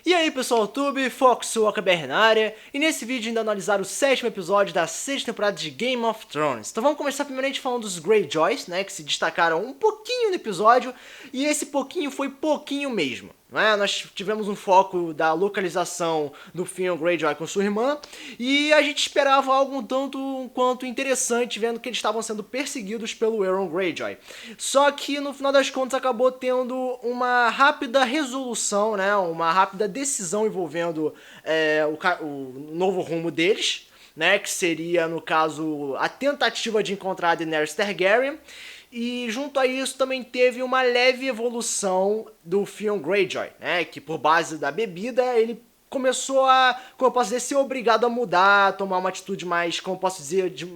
E aí pessoal do YouTube, Foxwalker BR na área, e nesse vídeo ainda analisar o 7º episódio da 6ª temporada de Game of Thrones. Então vamos começar primeiramente falando dos Greyjoys, né, que se destacaram um pouquinho no episódio, e esse pouquinho foi pouquinho mesmo. Nós tivemos um foco da localização do Theon Greyjoy com sua irmã, e a gente esperava algo um tanto quanto interessante, vendo que eles estavam sendo perseguidos pelo Euron Greyjoy. Só que no final das contas acabou tendo uma rápida resolução, né, uma rápida decisão envolvendo o novo rumo deles, né, que seria, no caso, a tentativa de encontrar a Daenerys Targaryen. E junto a isso também teve uma leve evolução do Theon Greyjoy, né, que por base da bebida ele começou a, como eu posso dizer, ser obrigado a mudar, a tomar uma atitude mais, como eu posso dizer, de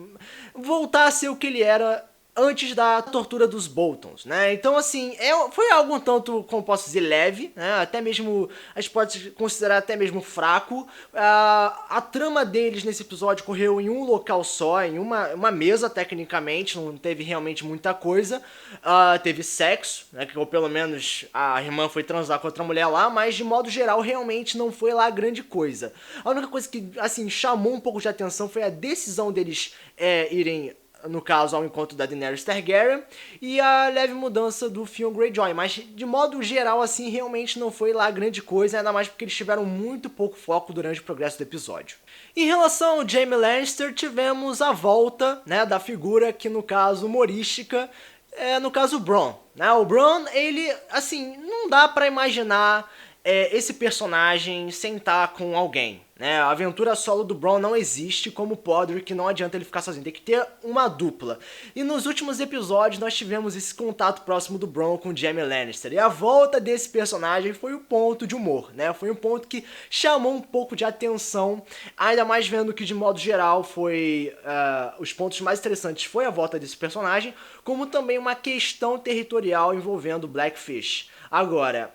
voltar a ser o que ele era antes da tortura dos Boltons, né? Então, assim, foi algo um tanto, como posso dizer, leve, né? Até mesmo, a gente pode considerar até mesmo fraco. A trama deles nesse episódio correu em um local só, em uma mesa, tecnicamente, não teve realmente muita coisa. Teve sexo, né? Ou pelo menos a irmã foi transar com outra mulher lá, mas de modo geral, realmente não foi lá grande coisa. A única coisa que, assim, chamou um pouco de atenção foi a decisão deles irem, no caso, ao encontro da Daenerys Targaryen, e a leve mudança do Theon Greyjoy, mas de modo geral, assim, realmente não foi lá grande coisa, ainda mais porque eles tiveram muito pouco foco durante o progresso do episódio. Em relação ao Jaime Lannister, tivemos a volta, né, da figura que, no caso, humorística, no caso, o Bronn, né? O Bronn, ele, assim, não dá pra imaginar esse personagem sem estar com alguém, né? A aventura solo do Bronn não existe como Podrick, não adianta ele ficar sozinho, tem que ter uma dupla. E nos últimos episódios nós tivemos esse contato próximo do Bronn com o Jaime Lannister, e a volta desse personagem foi o ponto de humor, né? Foi um ponto que chamou um pouco de atenção, ainda mais vendo que de modo geral foi os pontos mais interessantes foi a volta desse personagem, como também uma questão territorial envolvendo Blackfish. Agora,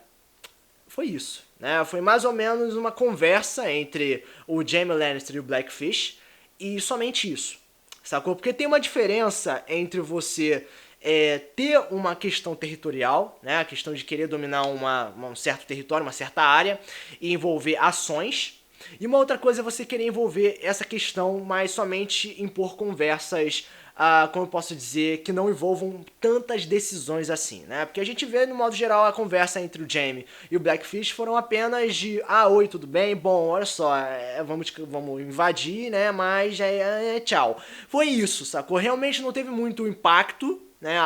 foi isso, né? Foi mais ou menos uma conversa entre o Jaime Lannister e o Blackfish, e somente isso, sacou? Porque tem uma diferença entre você ter uma questão territorial, né? A questão de querer dominar um certo território, uma certa área, e envolver ações, e uma outra coisa é você querer envolver essa questão, mas somente impor conversas, como eu posso dizer, que não envolvam tantas decisões assim, né? Porque a gente vê, no modo geral, a conversa entre o Jaime e o Blackfish foram apenas de oi, tudo bem? Bom, olha só, vamos invadir, né? Mas tchau. Foi isso, sacou? Realmente não teve muito impacto, né?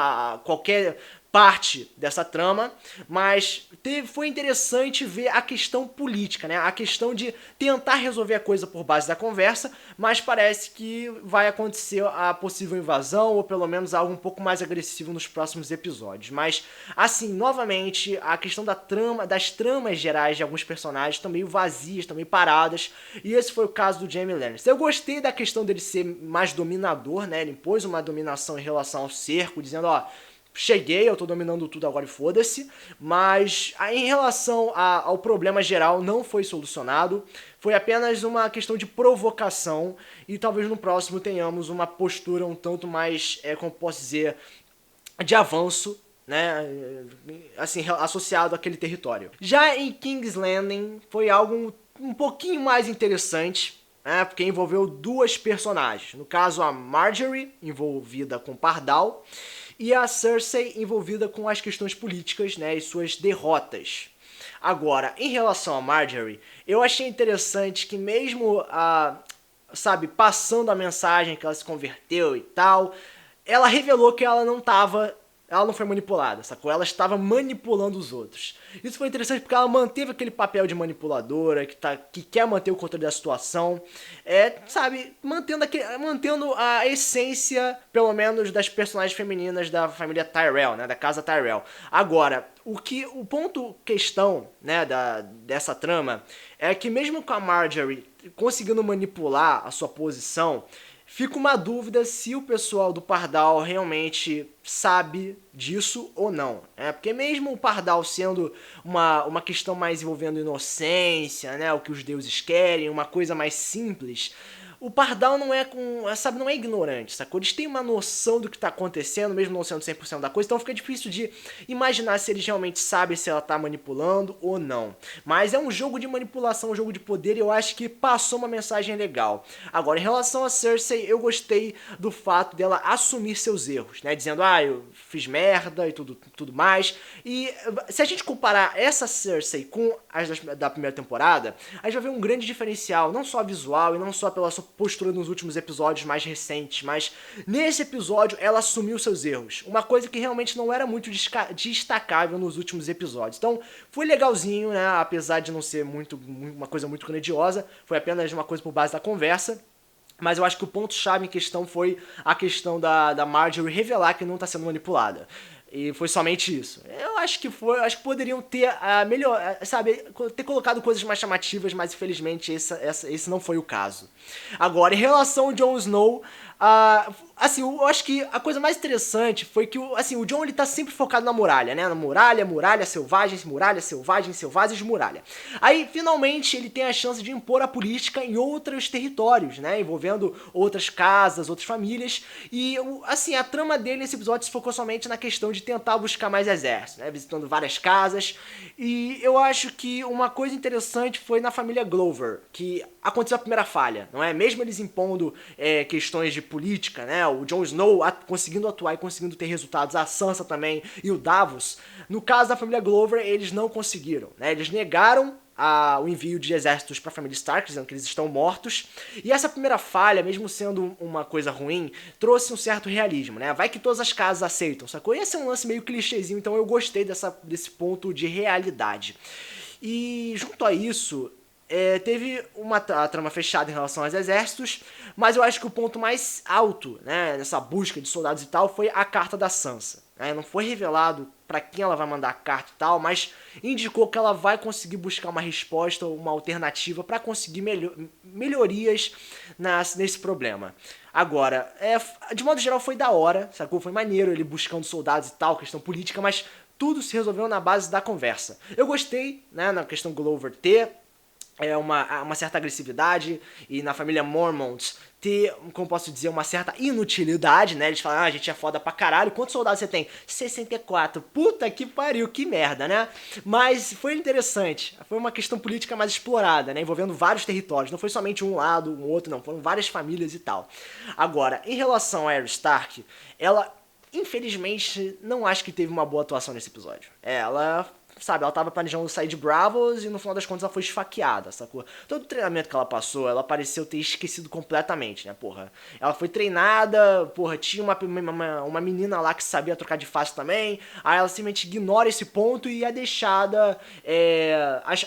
Qualquer parte dessa trama, mas foi interessante ver a questão política, né? A questão de tentar resolver a coisa por base da conversa, mas parece que vai acontecer a possível invasão, ou pelo menos algo um pouco mais agressivo nos próximos episódios. Mas, assim, novamente, a questão das tramas gerais de alguns personagens estão meio vazias, estão meio paradas, e esse foi o caso do Jaime Lannister. Eu gostei da questão dele ser mais dominador, né? Ele impôs uma dominação em relação ao cerco, dizendo, cheguei, eu tô dominando tudo agora e foda-se, mas em relação ao problema geral não foi solucionado, foi apenas uma questão de provocação, e talvez no próximo tenhamos uma postura um tanto mais, como posso dizer, de avanço, né, assim, associado àquele território. Já em King's Landing foi algo um pouquinho mais interessante, porque envolveu duas personagens, no caso a Marjorie, envolvida com Pardal, e a Cersei envolvida com as questões políticas, né, e suas derrotas. Agora, em relação a Marjorie, eu achei interessante que mesmo passando a mensagem que ela se converteu e tal, ela revelou que ela não foi manipulada, sacou? Ela estava manipulando os outros. Isso foi interessante porque ela manteve aquele papel de manipuladora, que quer manter o controle da situação, mantendo a essência, pelo menos, das personagens femininas da família Tyrell, né, da casa Tyrell. Agora, o ponto questão, né, dessa trama é que mesmo com a Marjorie conseguindo manipular a sua posição, fica uma dúvida se o pessoal do Pardal realmente sabe disso ou não. Porque mesmo o Pardal sendo uma questão mais envolvendo inocência, né, o que os deuses querem, uma coisa mais simples, o Pardal não é sabe, não é ignorante, sacou? Eles têm uma noção do que tá acontecendo, mesmo não sendo 100% da coisa, então fica difícil de imaginar se eles realmente sabem se ela tá manipulando ou não. Mas é um jogo de manipulação, um jogo de poder, e eu acho que passou uma mensagem legal. Agora, em relação a Cersei, eu gostei do fato dela assumir seus erros, né? Dizendo, eu fiz merda e tudo mais. E se a gente comparar essa Cersei com as da primeira temporada, a gente vai ver um grande diferencial, não só visual e não só pela sua postura nos últimos episódios mais recentes, mas nesse episódio ela assumiu seus erros. Uma coisa que realmente não era muito destacável nos últimos episódios. Então, foi legalzinho, né? Apesar de não ser uma coisa muito grandiosa, foi apenas uma coisa por base da conversa. Mas eu acho que o ponto-chave em questão foi a questão da Marjorie revelar que não está sendo manipulada. E foi somente isso. Eu acho que poderiam ter ter colocado coisas mais chamativas, mas infelizmente esse não foi o caso. Agora, em relação ao Jon Snow, eu acho que a coisa mais interessante foi que o Jon ele tá sempre focado na muralha, né? Na muralha, selvagens, muralha. Aí, finalmente, ele tem a chance de impor a política em outros territórios, né? Envolvendo outras casas, outras famílias. E, a trama dele nesse episódio se focou somente na questão de tentar buscar mais exército, né? Visitando várias casas. E eu acho que uma coisa interessante foi na família Glover, que aconteceu a primeira falha, não é? Mesmo eles impondo questões de política, né? O Jon Snow conseguindo atuar e conseguindo ter resultados, a Sansa também e o Davos. No caso da família Glover, eles não conseguiram, né? Eles negaram o envio de exércitos para a família Stark, dizendo que eles estão mortos. E essa primeira falha, mesmo sendo uma coisa ruim, trouxe um certo realismo, né? Vai que todas as casas aceitam, sacou? Esse é um lance meio clichêzinho, então eu gostei desse ponto de realidade. E junto a isso, teve a trama fechada em relação aos exércitos, mas eu acho que o ponto mais alto, né, nessa busca de soldados e tal, foi a carta da Sansa. Não foi revelado para quem ela vai mandar a carta e tal, mas indicou que ela vai conseguir buscar uma resposta, uma alternativa para conseguir melhorias nesse problema. Agora, de modo geral foi da hora, sacou? Foi maneiro ele buscando soldados e tal, questão política, mas tudo se resolveu na base da conversa. Eu gostei, né, na questão Glover ter uma certa agressividade e na família Mormont ter, como posso dizer, uma certa inutilidade, né? Eles falam, a gente é foda pra caralho. Quantos soldados você tem? 64. Puta que pariu, que merda, né? Mas foi interessante. Foi uma questão política mais explorada, né? Envolvendo vários territórios. Não foi somente um lado, um outro, não. Foram várias famílias e tal. Agora, em relação a Arya Stark, ela, infelizmente, não acho que teve uma boa atuação nesse episódio. Ela tava planejando sair de Bravos e no final das contas ela foi esfaqueada, sacou? Todo o treinamento que ela passou, ela pareceu ter esquecido completamente, né, porra? Ela foi treinada, porra, tinha uma menina lá que sabia trocar de face também, aí ela simplesmente ignora esse ponto e é deixada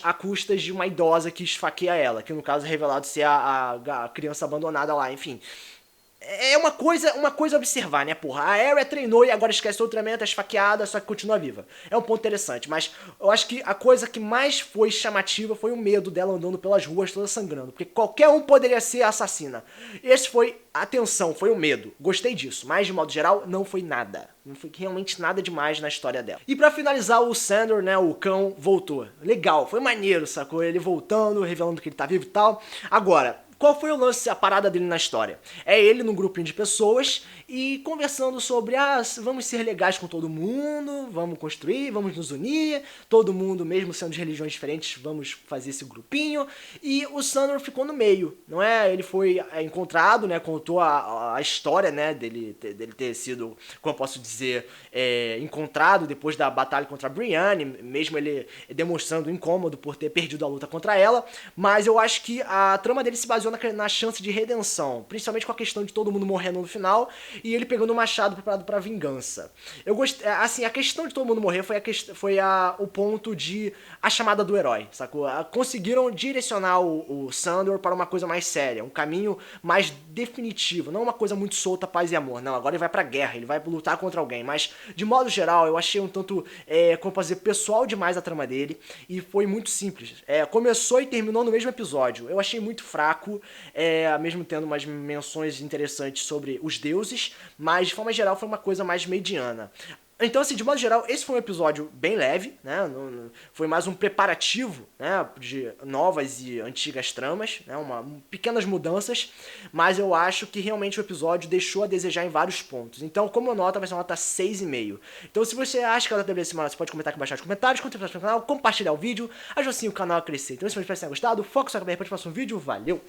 a custas de uma idosa que esfaqueia ela, que no caso é revelado ser a criança abandonada lá, enfim. É uma coisa a observar, né, porra? A Arya treinou e agora esquece o treinamento, é esfaqueada, só que continua viva. É um ponto interessante, mas eu acho que a coisa que mais foi chamativa foi o medo dela andando pelas ruas toda sangrando, porque qualquer um poderia ser assassina. Esse foi a tensão, foi o medo. Gostei disso, mas de modo geral não foi nada. Não foi realmente nada demais na história dela. E pra finalizar, o Sandor, né, o cão, voltou. Legal, foi maneiro, sacou? Ele voltando, revelando que ele tá vivo e tal. Agora, qual foi o lance, a parada dele na história? É ele num grupinho de pessoas e conversando sobre, vamos ser legais com todo mundo, vamos construir, vamos nos unir, todo mundo, mesmo sendo de religiões diferentes, vamos fazer esse grupinho. E o Sandor ficou no meio, não é? Ele foi encontrado, né, contou a história, né, dele ter sido, como eu posso dizer, encontrado depois da batalha contra a Brienne, mesmo ele demonstrando incômodo por ter perdido a luta contra ela, mas eu acho que a trama dele se baseou na chance de redenção, principalmente com a questão de todo mundo morrendo no final e ele pegando o machado preparado pra vingança. Eu gostei, assim, a questão de todo mundo morrer foi o ponto de a chamada do herói, sacou? Conseguiram direcionar o Sandor para uma coisa mais séria, um caminho mais definitivo, não uma coisa muito solta, paz e amor, não, agora ele vai pra guerra, ele vai lutar contra alguém, mas de modo geral eu achei um tanto, como posso dizer, pessoal demais a trama dele e foi muito simples. Começou e terminou no mesmo episódio, eu achei muito fraco, mesmo tendo umas menções interessantes sobre os deuses, mas de forma geral foi uma coisa mais mediana. Então, assim, de modo geral, esse foi um episódio bem leve, né? Foi mais um preparativo, né? De novas e antigas tramas, né? Pequenas mudanças, mas eu acho que realmente o episódio deixou a desejar em vários pontos. Então, como nota, vai ser uma nota 6,5. Então, se você acha que ela deveria ser maior, você pode comentar aqui embaixo nos comentários, contribuir para o canal, compartilhar o vídeo, ajuda assim o canal a crescer. Então, se vocês tenham gostado, foca só na BR para o próximo vídeo, valeu!